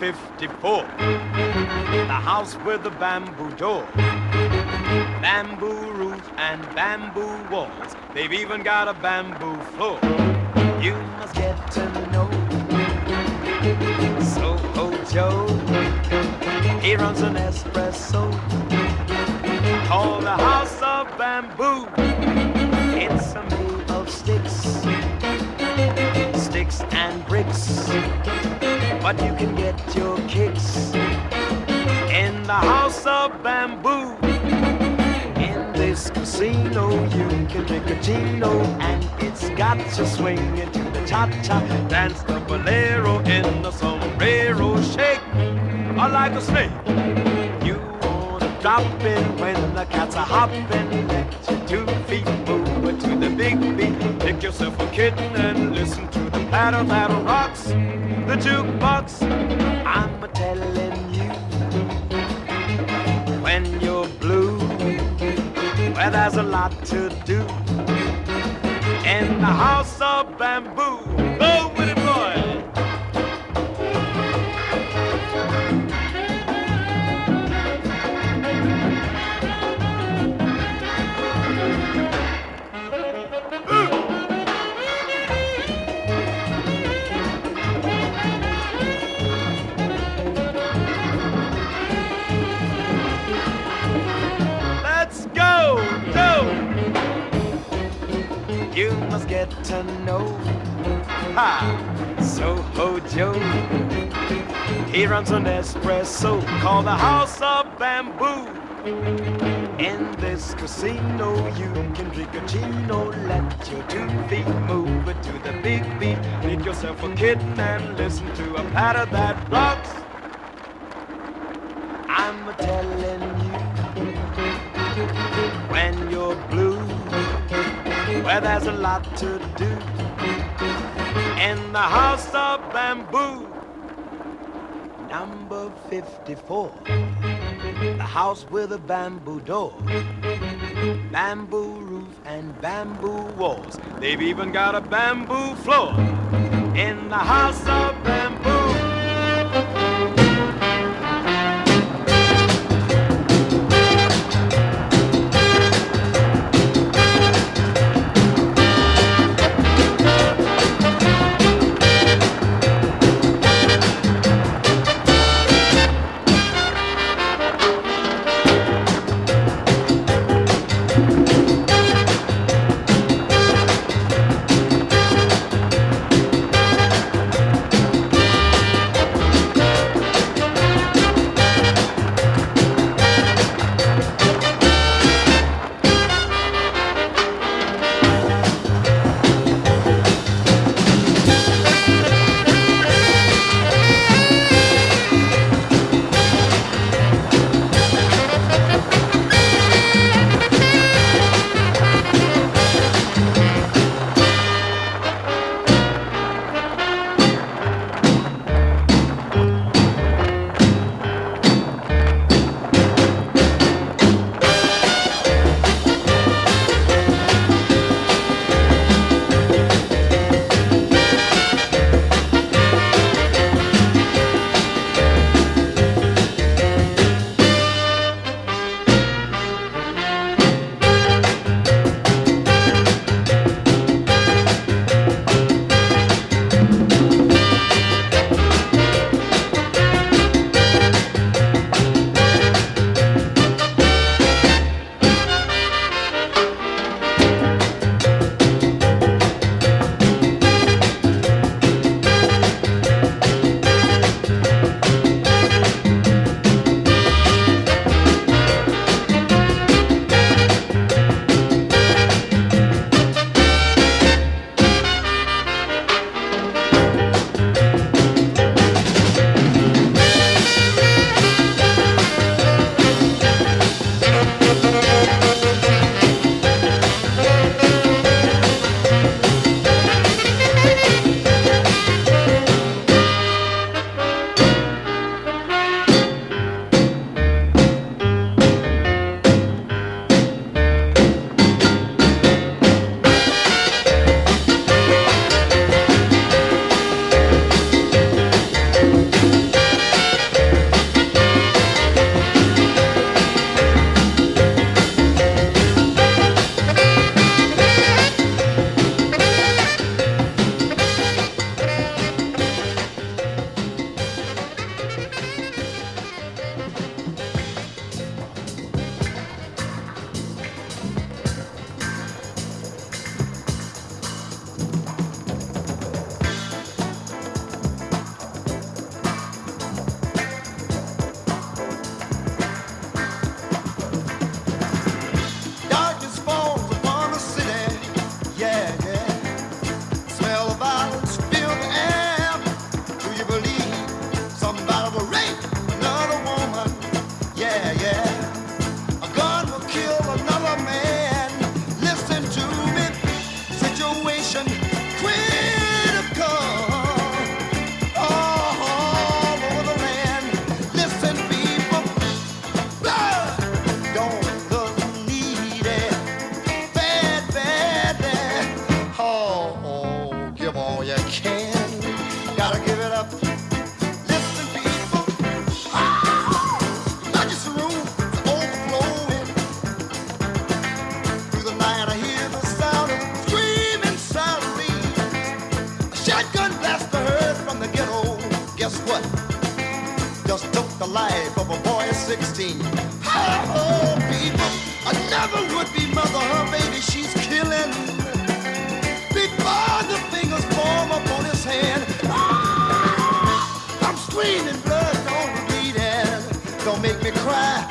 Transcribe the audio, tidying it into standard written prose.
54. The house with the bamboo door, bamboo roof and bamboo walls. They've even got a bamboo floor. You must get to know Soho Joe. He runs an espresso called the House of Bamboo. It's made of sticks and bricks, but you can get your kicks in the House of Bamboo. In this casino you can drink a Gino, and it's got you swinging to the cha-cha, dance the bolero in the sombrero, shake like a snake. You wanna drop in when the cats are hopping, let your 2 feet move to the big beat. Pick yourself a kitten and listen to the patter that rocks the jukebox. I'm a-telling you, when you're blue, well, there's a lot to do in the House of Bamboo. Go with it, boy! You must get to know Soho Joe. He runs an espresso called the House of Bamboo. In this casino you can drink a Gino, let your 2 feet move to the big beat. Pick yourself a kitten and listen to a patter that rocks. I'm a-telling you, when you're blue, well, there's a lot to do in the House of Bamboo. Number 54, the house with a bamboo door, bamboo roof and bamboo walls. They've even got a bamboo floor in the House of Bamboo. just took the life of a boy of 16. Oh, people, another would-be mother, her baby she's killing. Before the fingers form upon his hand, I'm screaming, blood, don't bleeding. Don't make me cry,